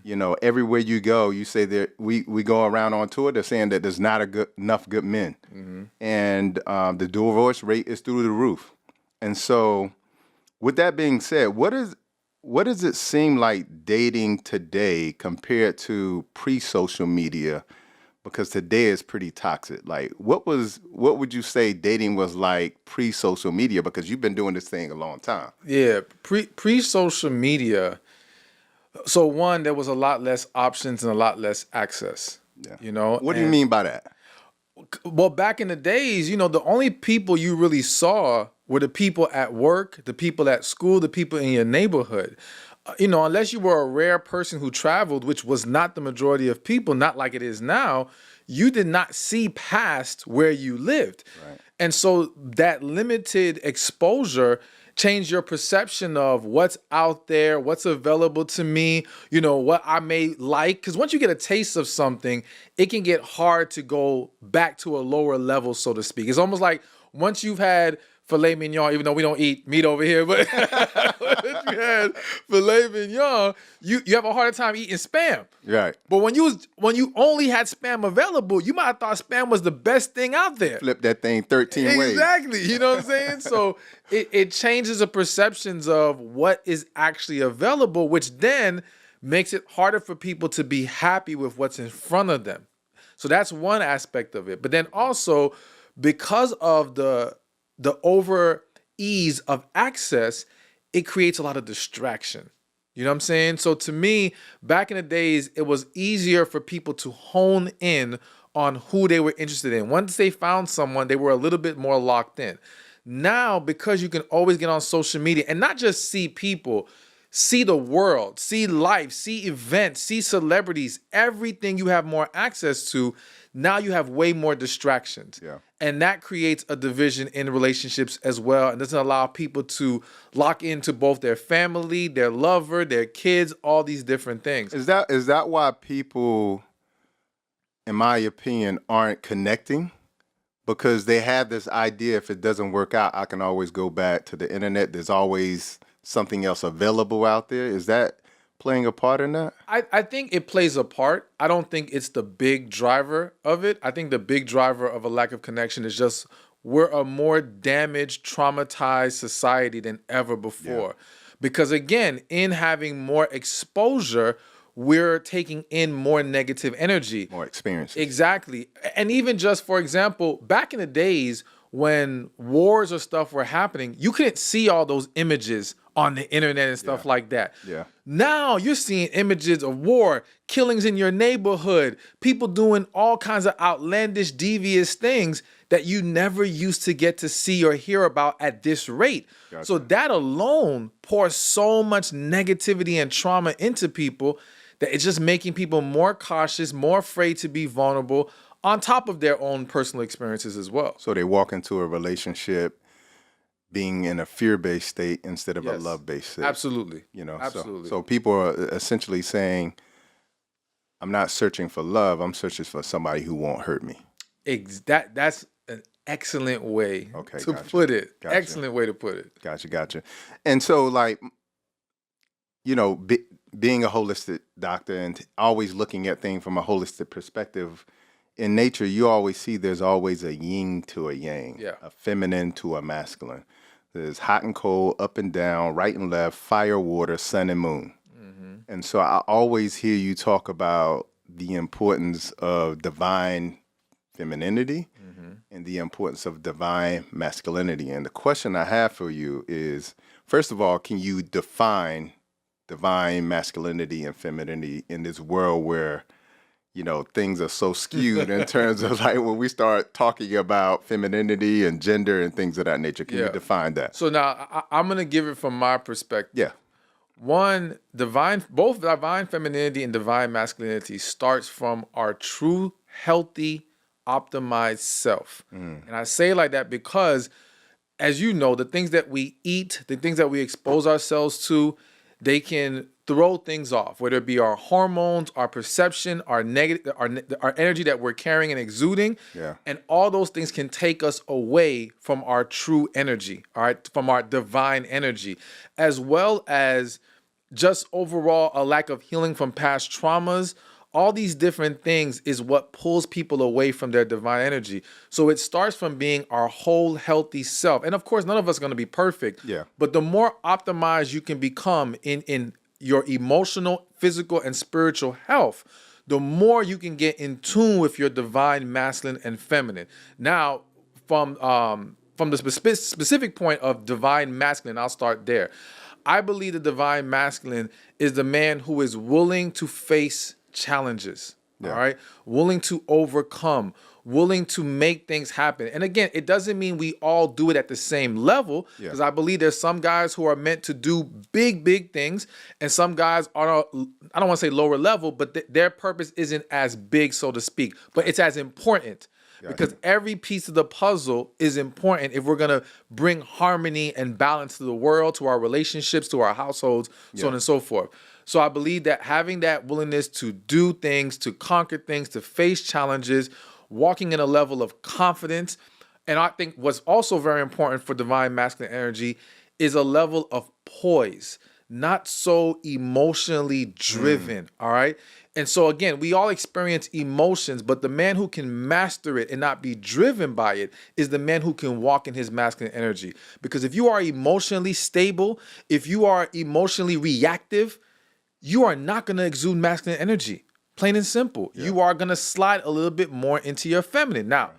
You know, everywhere you go, you say that we go around on tour. They're saying that there's not enough good men, and the divorce rate is through the roof. And so, with that being said, what does it seem like dating today compared to pre-social media? Because today is pretty toxic. Like, what would you say dating was like pre-social media? Because you've been doing this thing a long time. Yeah, pre-social media. So one, there was a lot less options and a lot less access. Yeah. You know, What do you mean by that? well, back in the days, the only people you really saw were the people at work, the people at school, the people in your neighborhood. Unless you were a rare person who traveled, which was not the majority of people, not like it is now, you did not see past where you lived. Right. And so that limited exposure changed your perception of what's out there, what's available to me, what I may like. Because once you get a taste of something, it can get hard to go back to a lower level, so to speak. It's almost like once you've had filet mignon, even though we don't eat meat over here, but once you had filet mignon, you have a harder time eating Spam. Right. But when you only had Spam available, you might have thought Spam was the best thing out there. Flip that thing 13 ways. Exactly. You know what I'm saying? So it changes the perceptions of what is actually available, which then makes it harder for people to be happy with what's in front of them. So that's one aspect of it. But then also, because of the over ease of access, it creates a lot of distraction. You know what I'm saying? So to me, back in the days, it was easier for people to hone in on who they were interested in. Once they found someone, they were a little bit more locked in. Now, because you can always get on social media and not just see people, see the world, see life, see events, see celebrities, everything you have more access to, now you have way more distractions. Yeah. And that creates a division in relationships as well, and doesn't allow people to lock into both their family, their lover, their kids, all these different things. Is that why people, in my opinion, aren't connecting? Because they have this idea, if it doesn't work out, I can always go back to the internet. There's always something else available out there. Is that playing a part in that? I think it plays a part. I don't think it's the big driver of it. I think the big driver of a lack of connection is just we're a more damaged, traumatized society than ever before. Yeah. Because again, in having more exposure, we're taking in more negative energy. More experiences. Exactly. And even just, for example, back in the days when wars or stuff were happening, you couldn't see all those images on the internet and stuff like that. Yeah. Now you're seeing images of war, killings in your neighborhood, people doing all kinds of outlandish, devious things that you never used to get to see or hear about at this rate. Gotcha. So that alone pours so much negativity and trauma into people that it's just making people more cautious, more afraid to be vulnerable, on top of their own personal experiences as well. So they walk into a relationship being in a fear-based state instead of a love-based state. Absolutely. Absolutely. So people are essentially saying, I'm not searching for love, I'm searching for somebody who won't hurt me. That's an excellent way to put it. Gotcha. Excellent way to put it. Gotcha. And so, like, being a holistic doctor and always looking at things from a holistic perspective, in nature, you always see there's always a yin to a yang, a feminine to a masculine. There's hot and cold, up and down, right and left, fire, water, sun and moon. Mm-hmm. And so I always hear you talk about the importance of divine femininity and the importance of divine masculinity. And the question I have for you is, first of all, can you define divine masculinity and femininity in this world where things are so skewed in terms of like when we start talking about femininity and gender and things of that nature? Can you define that? So now I'm going to give it from my perspective. Yeah. One, both divine femininity and divine masculinity starts from our true, healthy, optimized self. And I say it like that because, as you know, the things that we eat, the things that we expose ourselves to, they can throw things off, whether it be our hormones, our perception, our negative, our energy that we're carrying and exuding. Yeah. And all those things can take us away from our true energy, all right, from our divine energy, as well as just overall a lack of healing from past traumas. All these different things is what pulls people away from their divine energy. So it starts from being our whole healthy self. And of course, none of us are going to be perfect. Yeah. But the more optimized you can become in your emotional, physical, and spiritual health, the more you can get in tune with your divine masculine and feminine. Now, from the specific point of divine masculine, I'll start there. I believe the divine masculine is the man who is willing to face challenges, all right? Willing to overcome, willing to make things happen. And again, it doesn't mean we all do it at the same level, because I believe there's some guys who are meant to do big, big things, and some guys are, I don't want to say lower level, but their purpose isn't as big, so to speak, but it's as important. Because every piece of the puzzle is important if we're going to bring harmony and balance to the world, to our relationships, to our households, so on and so forth. So I believe that having that willingness to do things, to conquer things, to face challenges, walking in a level of confidence, and I think what's also very important for divine masculine energy is a level of poise, not so emotionally driven, all right? And so again, we all experience emotions, but the man who can master it and not be driven by it is the man who can walk in his masculine energy. Because if you are emotionally stable, if you are emotionally reactive, you are not going to exude masculine energy. Plain and simple. You are going to slide a little bit more into your feminine. Now,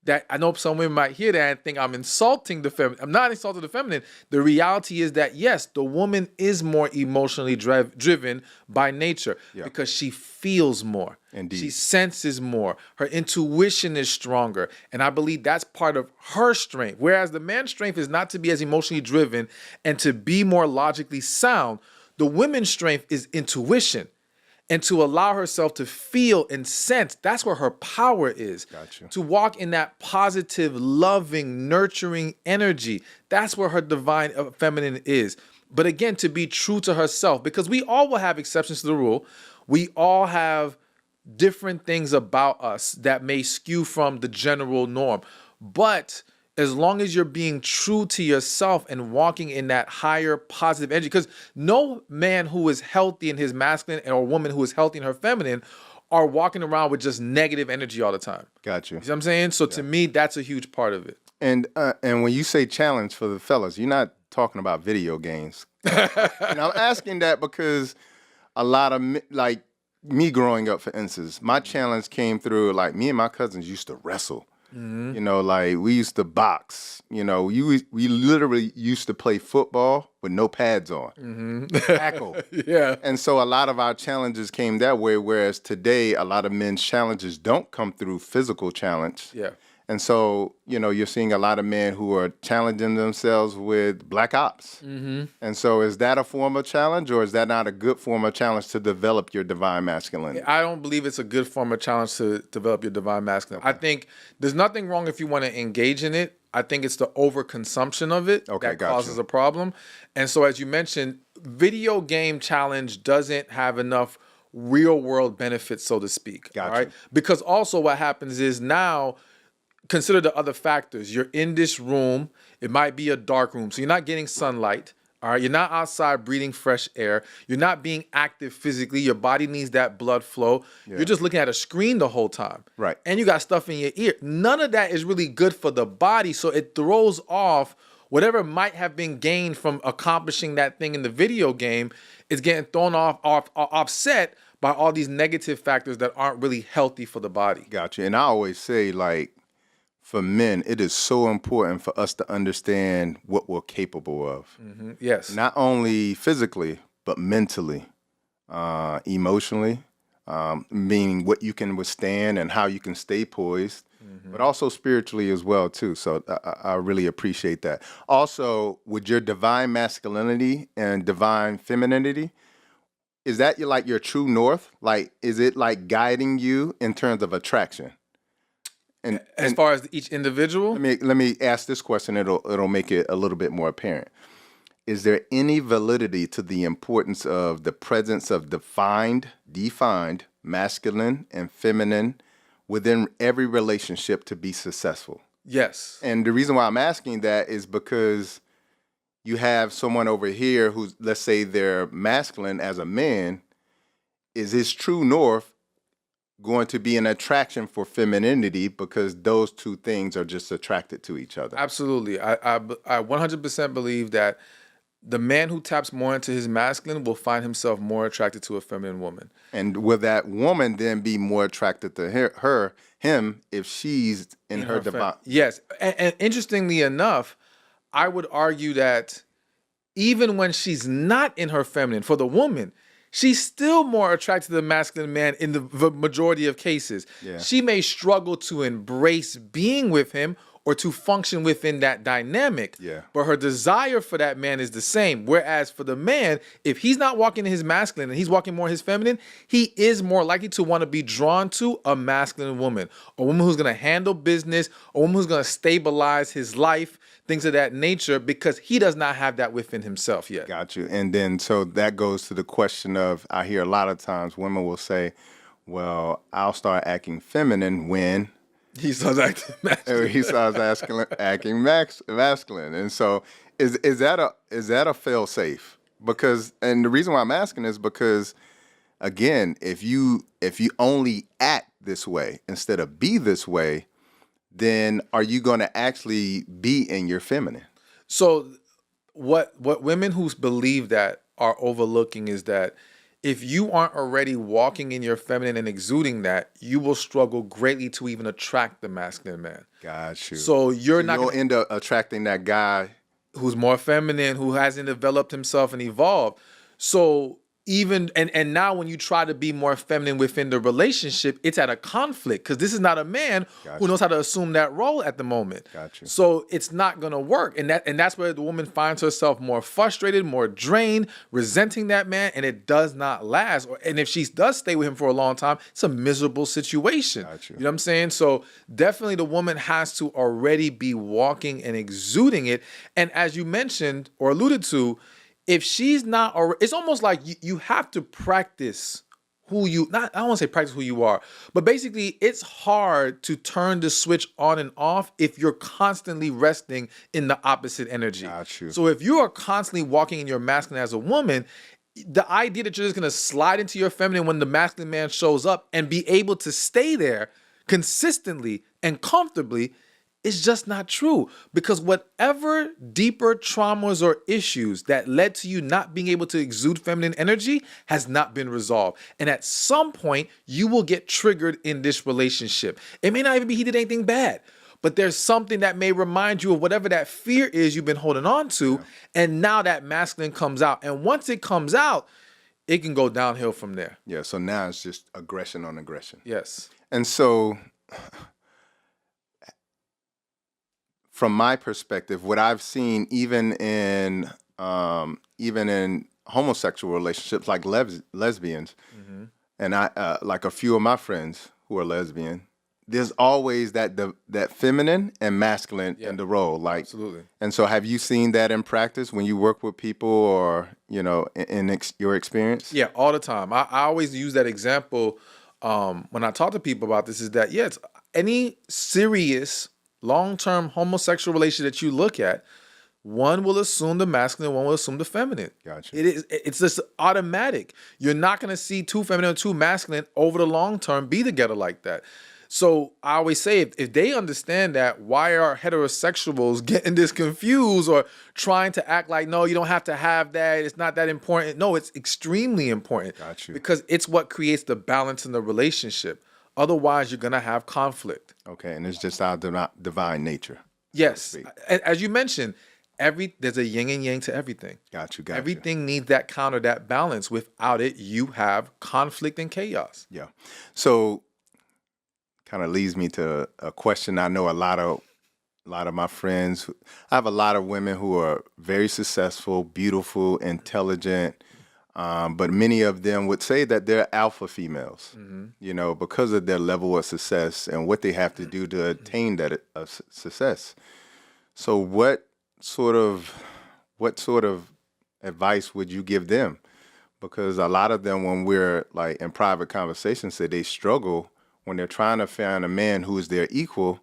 that I know some women might hear that and think I'm insulting the feminine. I'm not insulting the feminine. The reality is that, yes, the woman is more emotionally driven by nature because she feels more. Indeed. She senses more. Her intuition is stronger. And I believe that's part of her strength. Whereas the man's strength is not to be as emotionally driven and to be more logically sound. The woman's strength is intuition. And to allow herself to feel and sense, that's where her power is. Gotcha. To walk in that positive, loving, nurturing energy. That's where her divine feminine is. But again, to be true to herself, because we all will have exceptions to the rule. We all have different things about us that may skew from the general norm. But as long as you're being true to yourself and walking in that higher positive energy, because no man who is healthy in his masculine or woman who is healthy in her feminine are walking around with just negative energy all the time. Gotcha. You know what I'm saying? So to me, that's a huge part of it. And when you say challenge for the fellas, you're not talking about video games. And I'm asking that because a lot of, like me growing up, for instance, my challenge came through, like me and my cousins used to wrestle. Mm-hmm. You know, like we used to box. You know, we literally used to play football with no pads on. Mm-hmm. Tackle. Yeah. And so a lot of our challenges came that way, whereas today a lot of men's challenges don't come through physical challenge. Yeah. And so, you know, you're seeing a lot of men who are challenging themselves with black ops. Mm-hmm. And so is that a form of challenge, or is that not a good form of challenge to develop your divine masculinity? I don't believe it's a good form of challenge to develop your divine masculine. Okay. I think there's nothing wrong if you want to engage in it. I think it's the overconsumption of it that causes a problem. And so as you mentioned, video game challenge doesn't have enough real world benefits, so to speak. Gotcha. All right? Because also what happens is now, consider the other factors. You're in this room. It might be a dark room, so you're not getting sunlight. All right, you're not outside breathing fresh air. You're not being active physically. Your body needs that blood flow. Yeah. You're just looking at a screen the whole time. Right. And you got stuff in your ear. None of that is really good for the body, so it throws off whatever might have been gained from accomplishing that thing in the video game. Is getting thrown offset by all these negative factors that aren't really healthy for the body. Gotcha. And I always say, like, for men, it is so important for us to understand what we're capable of. Mm-hmm. Yes. Not only physically, but mentally, emotionally, meaning what you can withstand and how you can stay poised, but also spiritually as well, too. So I really appreciate that. Also, with your divine masculinity and divine femininity, is that your true north? Like, is it like guiding you in terms of attraction? And as far as each individual? Let me ask this question. It'll make it a little bit more apparent. Is there any validity to the importance of the presence of defined masculine and feminine within every relationship to be successful? Yes. And the reason why I'm asking that is because, you have someone over here who's, let's say they're masculine as a man, is his true north going to be an attraction for femininity because those two things are just attracted to each other? Absolutely. I 100% believe that the man who taps more into his masculine will find himself more attracted to a feminine woman. And will that woman then be more attracted to him, if she's in her divine? Yes. And interestingly enough, I would argue that even when she's not in her feminine, for the woman, she's still more attracted to the masculine man in the majority of cases. Yeah. She may struggle to embrace being with him or to function within that dynamic. Yeah. But her desire for that man is the same. Whereas for the man, if he's not walking in his masculine and he's walking more in his feminine, he is more likely to want to be drawn to a masculine woman. A woman who's going to handle business, a woman who's going to stabilize his life, things of that nature, because he does not have that within himself yet. Got you. And then, so that goes to the question of, I hear a lot of times women will say, well, I'll start acting feminine when he starts acting masculine. He starts acting masculine. And so is that a fail safe? Because, and the reason why I'm asking is because, again, if you only act this way instead of be this way, then are you going to actually be in your feminine? So what women who believe that are overlooking is that if you aren't already walking in your feminine and exuding that, you will struggle greatly to even attract the masculine man. Got you. So you'll end up attracting that guy who's more feminine, who hasn't developed himself and evolved. So even and now when you try to be more feminine within the relationship, it's at a conflict because this is not a man who knows how to assume that role at the moment. Gotcha. So it's not gonna work. And that's where the woman finds herself more frustrated, more drained, resenting that man, and it does not last. And if she does stay with him for a long time, it's a miserable situation. Gotcha. You know what I'm saying? So definitely the woman has to already be walking and exuding it. And as you mentioned or alluded to, if she's not, or it's almost like you have to practice who you, not, I don't want to say practice who you are, but basically it's hard to turn the switch on and off if you're constantly resting in the opposite energy. Got you. So if you are constantly walking in your masculine as a woman, the idea that you're just going to slide into your feminine when the masculine man shows up and be able to stay there consistently and comfortably is just not true, because whatever deeper traumas or issues that led to you not being able to exude feminine energy has not been resolved. And at some point, you will get triggered in this relationship. It may not even be he did anything bad, but there's something that may remind you of whatever that fear is you've been holding on to. Yeah. And now that masculine comes out. And once it comes out, it can go downhill from there. Yeah, so now it's just aggression on aggression. Yes. And so from my perspective, what I've seen even in homosexual relationships like lesbians, mm-hmm. and I like a few of my friends who are lesbian, there's always that feminine and masculine in the role. Like, absolutely. And so have you seen that in practice when you work with people or, in your experience? Yeah, all the time. I always use that example when I talk to people about this, is that, yes, any serious long-term homosexual relationship that you look at, one will assume the masculine, one will assume the feminine. Gotcha. It's just automatic. You're not going to see two feminine and two masculine over the long term be together like that. So I always say, if they understand that, why are heterosexuals getting this confused or trying to act like, no, you don't have to have that, it's not that important? No, it's extremely important. Got you. Because it's what creates the balance in the relationship. Otherwise, you're going to have conflict. Okay, and it's just our divine nature. Yes. So as you mentioned, there's a yin and yang to everything. Got you. Everything needs that counter, that balance. Without it, you have conflict and chaos. Yeah. So kind of leads me to a question. I know a lot of my friends. I have a lot of women who are very successful, beautiful, intelligent, but many of them would say that they're alpha females, mm-hmm. Because of their level of success and what they have to do to attain that success. So what sort of advice would you give them? Because a lot of them, when we're like in private conversations, say they struggle when they're trying to find a man who is their equal,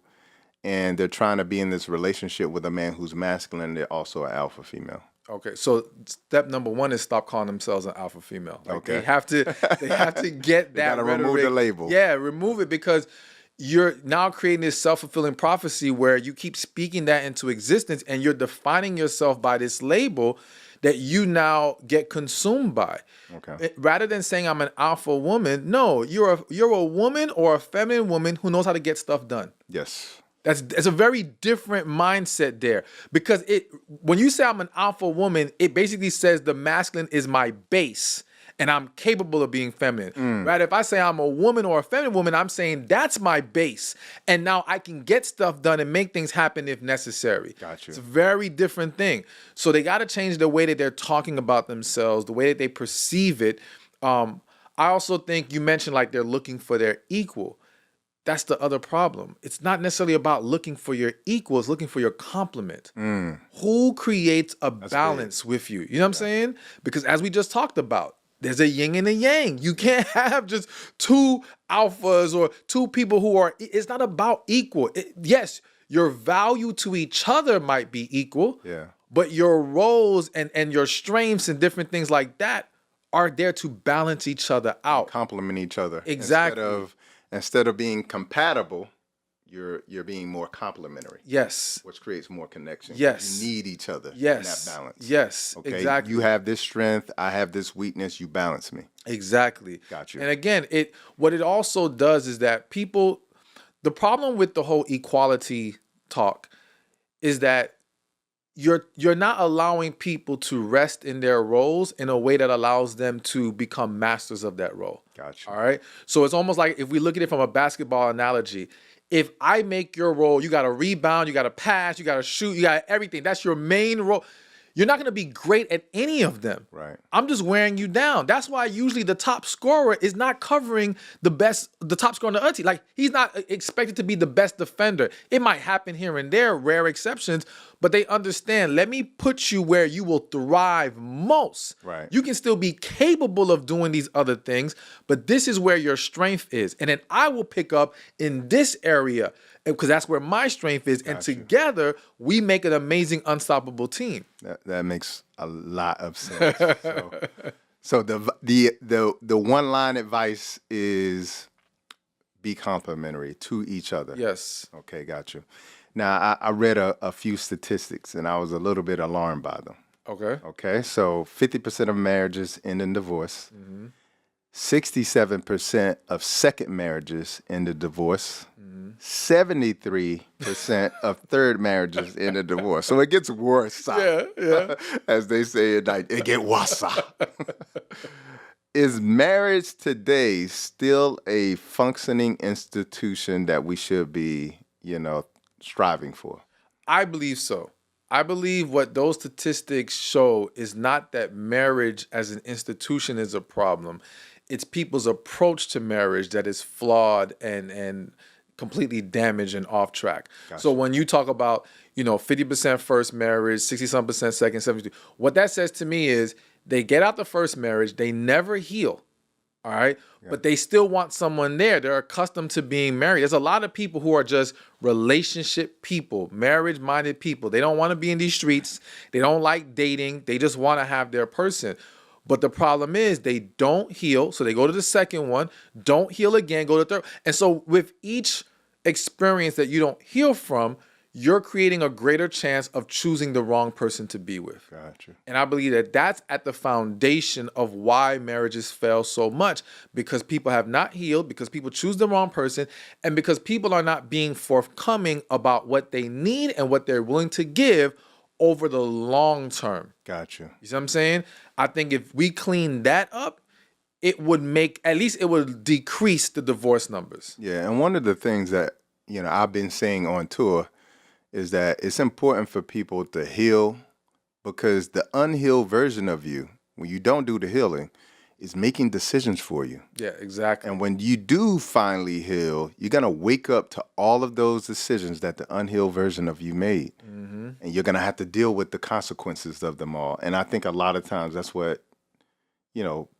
and they're trying to be in this relationship with a man who's masculine, they're also an alpha female. Okay, so step number one is stop calling themselves an alpha female. Like Okay. they have to get that gotta rhetoric. remove the label. Yeah, remove it, because you're now creating this self-fulfilling prophecy where you keep speaking that into existence and you're defining yourself by this label that you now get consumed by. Okay. Rather than saying I'm an alpha woman, no, you're a woman or a feminine woman who knows how to get stuff done. Yes. That's a very different mindset there, because when you say I'm an alpha woman, it basically says the masculine is my base and I'm capable of being feminine. Right? If I say I'm a woman or a feminine woman, I'm saying that's my base, and now I can get stuff done and make things happen if necessary. Gotcha. It's a very different thing. So they got to change the way that they're talking about themselves, the way that they perceive it. I also think you mentioned like they're looking for their equal. That's the other problem. It's not necessarily about looking for your equal, it's looking for your complement. Who creates a balance with you? You know what I'm saying? Because as we just talked about, there's a yin and a yang. You can't have just two alphas or two people who are, it's not about equal. Yes, your value to each other might be equal, but your roles and your strengths and different things like that are there to balance each other out. Complement each other. Exactly. Instead of being compatible, you're being more complementary. Yes. Which creates more connection. Yes. You need each other in that balance. Yes. Okay. Exactly. You have this strength, I have this weakness, you balance me. Exactly. Got you. And again, what it also does is that the problem with the whole equality talk is that you're not allowing people to rest in their roles in a way that allows them to become masters of that role. Gotcha. All right. So it's almost like if we look at it from a basketball analogy, if I make your role, you got to rebound, you got to pass, you got to shoot, you got everything. That's your main role. You're not going to be great at any of them. Right. I'm just wearing you down. That's why usually the top scorer is not covering the top scorer on the other team. Like, he's not expected to be the best defender. It might happen here and there, rare exceptions, but they understand, let me put you where you will thrive most. Right. You can still be capable of doing these other things, but this is where your strength is. And then I will pick up in this area because that's where my strength is. And together we make an amazing, unstoppable team. That makes a lot of sense. So the one line advice is be complimentary to each other. Yes. Okay, got you. Now I read a few statistics and I was a little bit alarmed by them. Okay. Okay, so 50% of marriages end in divorce. 67% of second marriages end in divorce. 73% of third marriages end in divorce. So it gets worse. Yeah. As they say at night, it get worse. Is marriage today still a functioning institution that we should be, striving for? I believe so. I believe what those statistics show is not that marriage as an institution is a problem. It's people's approach to marriage that is flawed and completely damaged and off track. Gotcha. So when you talk about, 50% first marriage, 60-some% second, 72, what that says to me is they get out the first marriage, they never heal. All right. Yeah. But they still want someone there. They're accustomed to being married. There's a lot of people who are just relationship people, marriage-minded people. They don't want to be in these streets. They don't like dating. They just want to have their person. But the problem is they don't heal. So they go to the second one, don't heal again, go to the third. And so with each experience that you don't heal from, you're creating a greater chance of choosing the wrong person to be with. Gotcha. And I believe that that's at the foundation of why marriages fail so much, because people have not healed, because people choose the wrong person, and because people are not being forthcoming about what they need and what they're willing to give over the long term. Gotcha. You see what I'm saying? I think if we clean that up, it would decrease the divorce numbers. Yeah, and one of the things that, I've been saying on tour is that it's important for people to heal, because the unhealed version of you, when you don't do the healing, is making decisions for you. Yeah, exactly. And when you do finally heal, you're going to wake up to all of those decisions that the unhealed version of you made. Mm-hmm. And you're going to have to deal with the consequences of them all. And I think a lot of times that's what,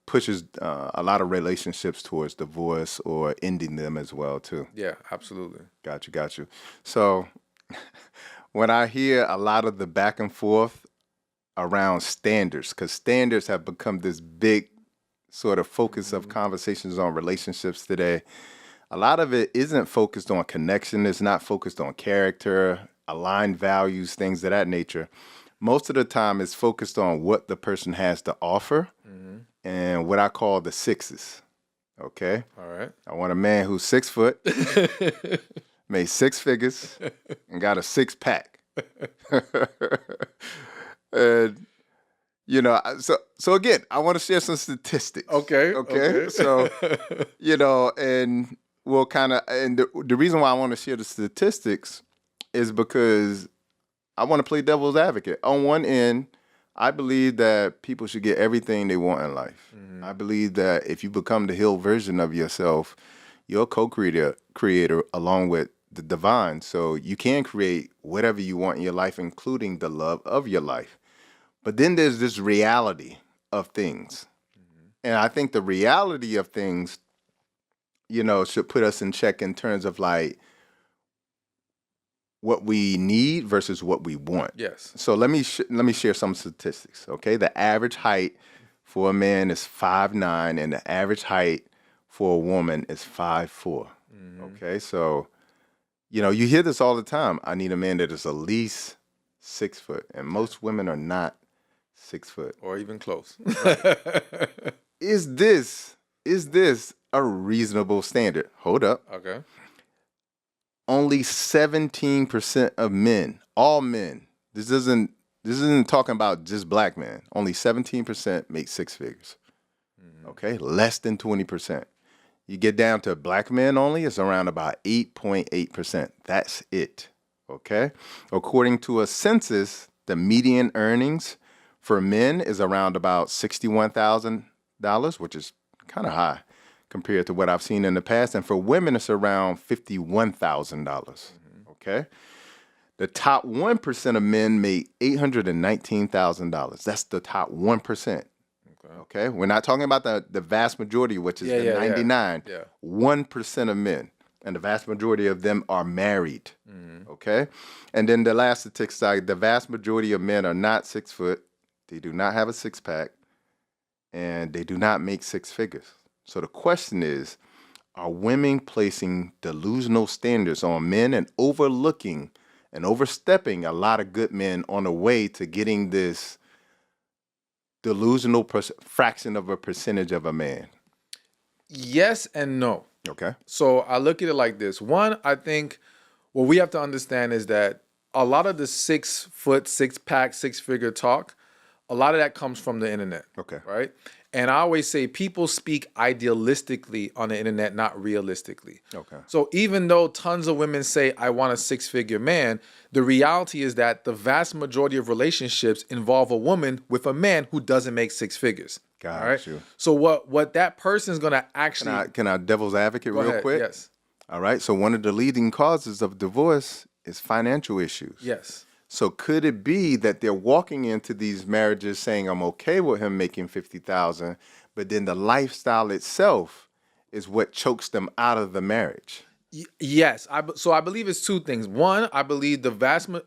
pushes a lot of relationships towards divorce or ending them as well, too. Yeah, absolutely. Got you. So when I hear a lot of the back and forth around standards, because standards have become this big sort of focus of conversations on relationships today. A lot of it isn't focused on connection. It's not focused on character, aligned values, things of that nature. Most of the time, it's focused on what the person has to offer and what I call the sixes. Okay? All right. I want a man who's 6 foot, made 6 figures, and got a 6-pack. And, you know, so again, I want to share some statistics. Okay. So, you know, and we'll kind of, and the reason why I want to share the statistics is because I want to play devil's advocate. On one end, I believe that people should get everything they want in life. I believe that if you become the healed version of yourself, you're a co-creator along with the divine. So you can create whatever you want in your life, including the love of your life. But then there's this reality of things. And I think the reality of things, you know, should put us in check in terms of like what we need versus what we want. Yes. So let me share some statistics, okay? The average height for a man is 5'9", and the average height for a woman is 5'4". Okay? So, you know, you hear this all the time. I need a man that is at least 6 foot, and most women are not 6 foot. Or even close. Is this a reasonable standard? Hold up. Okay. Only 17% of men, all men, this isn't talking about just black men. Only 17% make 6 figures. Okay? Less than 20%. You get down to black men only, it's around about 8.8%. That's it. Okay? According to a census, the median earnings for men is around about $61,000, which is kind of high compared to what I've seen in the past. And for women, it's around $51,000. Okay? The top 1% of men make $819,000. That's the top 1%. Okay? We're not talking about the vast majority, which is the 99. 1% of men. And the vast majority of them are married. Okay? And then the last statistic, the vast majority of men are not 6 foot. They do not have a 6-pack. And they do not make 6 figures. So the question is, are women placing delusional standards on men and overlooking and overstepping a lot of good men on the way to getting this delusional fraction of a percentage of a man? Yes and no. Okay. So I look at it like this. One, I think what we have to understand is that a lot of the 6 foot, 6-pack, 6-figure talk, a lot of that comes from the internet. Okay. Right? And I always say people speak idealistically on the internet, not realistically. Okay. So even though tons of women say, I want a 6-figure man, the reality is that the vast majority of relationships involve a woman with a man who doesn't make 6 figures. Got you. So what that person's going to actually... Can I devil's advocate real quick? Yes. All right. So one of the leading causes of divorce is financial issues. Yes. So could it be that they're walking into these marriages saying, I'm okay with him making $50,000, but then the lifestyle itself is what chokes them out of the marriage? Yes. So I believe it's 2 things. One, I believe I don't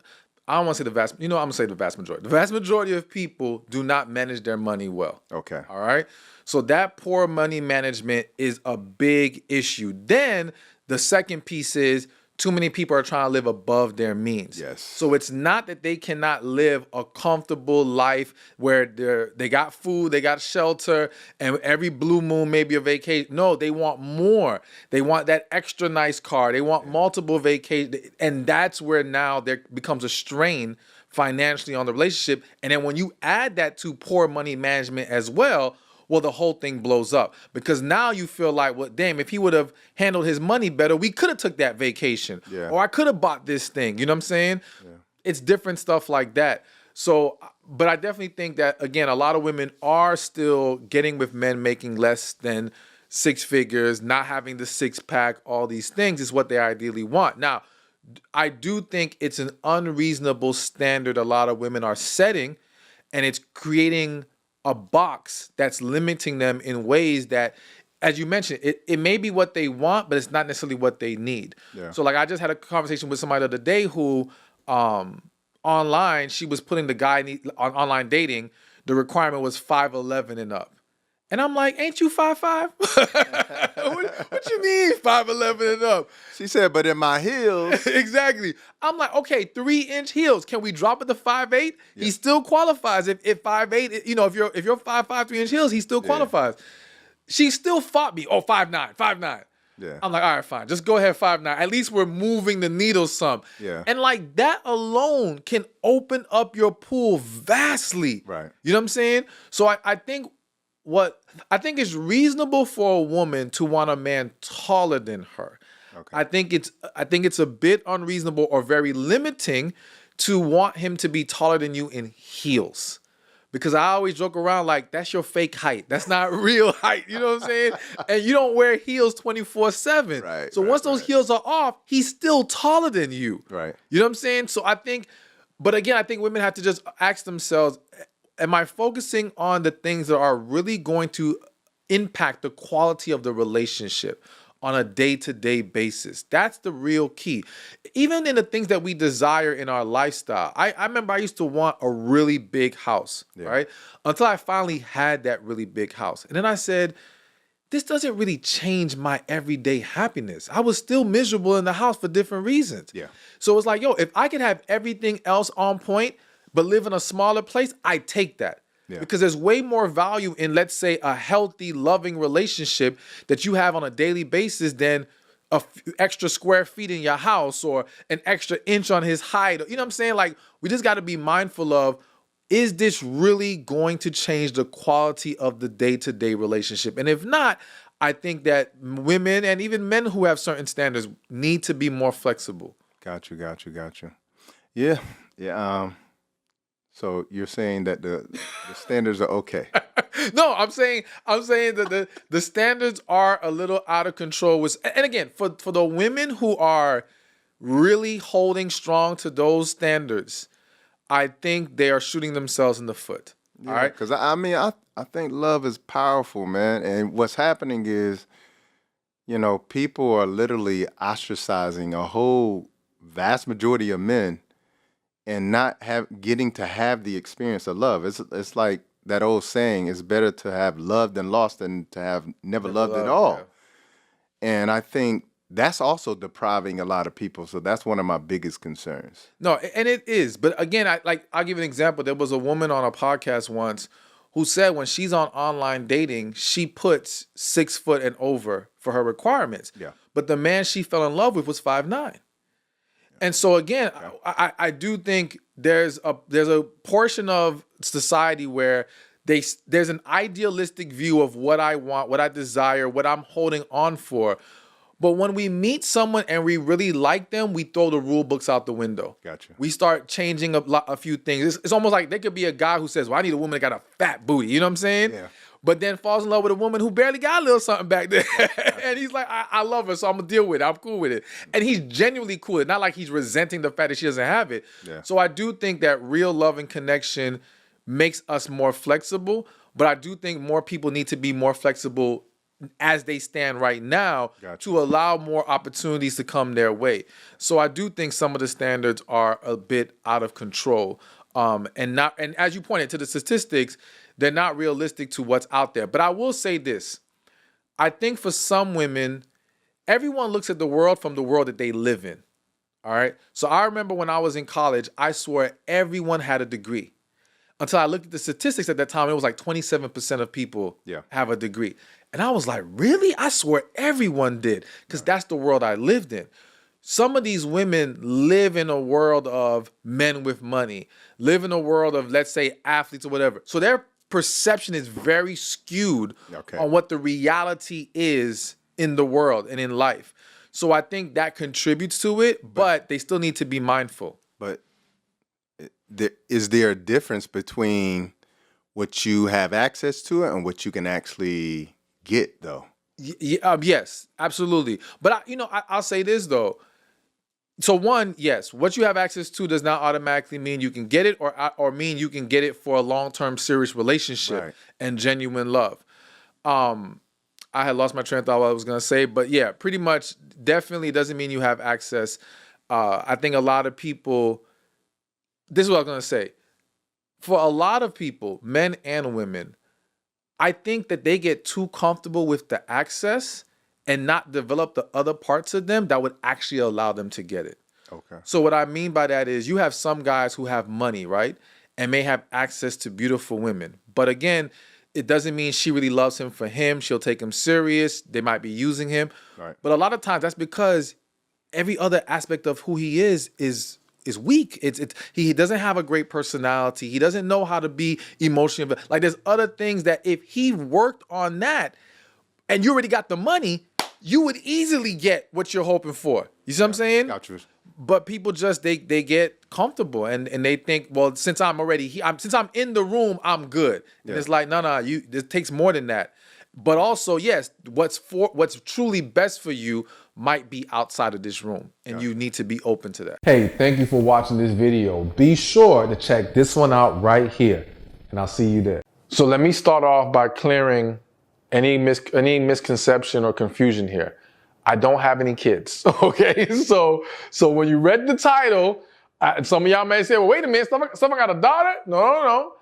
want to say the vast, I'm going to say the vast majority. The vast majority of people do not manage their money well. Okay. All right. So that poor money management is a big issue. Then the second piece is too many people are trying to live above their means. Yes. So it's not that they cannot live a comfortable life where they got food, they got shelter, and every blue moon maybe a vacation. No, they want more. They want that extra nice car. They want multiple vacations. And that's where now there becomes a strain financially on the relationship. And then when you add that to poor money management as well, the whole thing blows up, because now you feel like, well, damn, if he would have handled his money better, we could have took that vacation, or I could have bought this thing. You know what I'm saying? Yeah. It's different stuff like that. So, but I definitely think that, again, a lot of women are still getting with men making less than 6 figures, not having the 6-pack, all these things is what they ideally want. Now, I do think it's an unreasonable standard a lot of women are setting, and it's creating a box that's limiting them in ways that, as you mentioned, it may be what they want, but it's not necessarily what they need. Yeah. So like I just had a conversation with somebody the other day who on online, she was putting the guy on online dating, the requirement was 5'11" and up. And I'm like, ain't you 5'5"? what you mean 5'11" and up? She said, but in my heels. Exactly. I'm like, okay, 3-inch heels. Can we drop it to 5'8"? Yeah. He still qualifies. If 5'8", you know, if you're 5'5", 3-inch heels, he still qualifies. Yeah. She still fought me. Oh, 5'9". Yeah. I'm like, all right, fine. Just go ahead, 5'9". At least we're moving the needle some. Yeah. And like that alone can open up your pool vastly. Right. You know what I'm saying? So I think it's reasonable for a woman to want a man taller than her. Okay. I think it's a bit unreasonable or very limiting to want him to be taller than you in heels. Because I always joke around like, that's your fake height. That's not real height. You know what I'm saying? And you don't wear heels 24/7. Right. So once those heels are off, he's still taller than you. Right. You know what I'm saying? So I think women have to just ask themselves, am I focusing on the things that are really going to impact the quality of the relationship on a day-to-day basis? That's the real key. Even in the things that we desire in our lifestyle. I remember I used to want a really big house, right? Until I finally had that really big house. And then I said, this doesn't really change my everyday happiness. I was still miserable in the house for different reasons. Yeah. So it's like, if I could have everything else on point, but live in a smaller place, I take that. Yeah. Because there's way more value in, let's say, a healthy, loving relationship that you have on a daily basis than a few extra square feet in your house or an extra inch on his height. You know what I'm saying? Like, we just got to be mindful of, is this really going to change the quality of the day-to-day relationship? And if not, I think that women and even men who have certain standards need to be more flexible. Got you. Yeah. So you're saying that the standards are okay? No, I'm saying that the standards are a little out of control. And again, for the women who are really holding strong to those standards, I think they are shooting themselves in the foot. Yeah, all right? Because I think love is powerful, man. And what's happening is, people are literally ostracizing a whole vast majority of men and not getting to have the experience of love. It's like that old saying, it's better to have loved and lost than to have never loved at all. Yeah. And I think that's also depriving a lot of people. So that's one of my biggest concerns. No, and it is. But again, I'll give you an example. There was a woman on a podcast once who said when she's on online dating, she puts 6 foot and over for her requirements. Yeah. But the man she fell in love with was 5'9". And so again, I do think there's a portion of society where there's an idealistic view of what I want, what I desire, what I'm holding on for. But when we meet someone and we really like them, we throw the rule books out the window. Gotcha. We start changing a few things. It's almost like there could be a guy who says, well, I need a woman that got a fat booty. You know what I'm saying? Yeah. But then falls in love with a woman who barely got a little something back there. And he's like, I love her, so I'm going to deal with it. I'm cool with it. And he's genuinely cool. It's not like he's resenting the fact that she doesn't have it. Yeah. So I do think that real love and connection makes us more flexible. But I do think more people need to be more flexible as they stand right now to allow more opportunities to come their way. So I do think some of the standards are a bit out of control. And as you pointed to the statistics, they're not realistic to what's out there. But I will say this. I think for some women, everyone looks at the world from the world that they live in. All right. So I remember when I was in college, I swore everyone had a degree. Until I looked at the statistics at that time, it was like 27% of people have a degree. And I was like, really? I swore everyone did, because that's the world I lived in. Some of these women live in a world of men with money, live in a world of, let's say, athletes or whatever. So their perception is very skewed on what the reality is in the world and in life. So I think that contributes to it, but they still need to be mindful. But is there a difference between what you have access to and what you can actually get, though? Yes, absolutely. But I'll say this though. So one, yes, what you have access to does not automatically mean you can get it or mean you can get it for a long-term serious relationship and genuine love. I had lost my train of thought what I was going to say, but yeah, pretty much definitely doesn't mean you have access. I think a lot of people this is what I was going to say. For a lot of people, men and women, I think that they get too comfortable with the access and not develop the other parts of them that would actually allow them to get it. Okay. So what I mean by that is you have some guys who have money, right? And may have access to beautiful women. But again, it doesn't mean she really loves him for him. She'll take him serious. They might be using him. Right. But a lot of times that's because every other aspect of who he is weak. He doesn't have a great personality. He doesn't know how to be emotional. Like there's other things that if he worked on that and you already got the money, you would easily get what you're hoping for. You see what I'm saying? Got you. But people just they get comfortable and they think, well, since I'm already here, since I'm in the room, I'm good. And it's like, no, it takes more than that. But also, yes, what's truly best for you might be outside of this room, and you need to be open to that. Hey, thank you for watching this video. Be sure to check this one out right here, and I'll see you there. So let me start off by clearing any misconception or confusion here. I don't have any kids, okay? So when you read the title, some of y'all may say, well, wait a minute, Stephan got a daughter? No.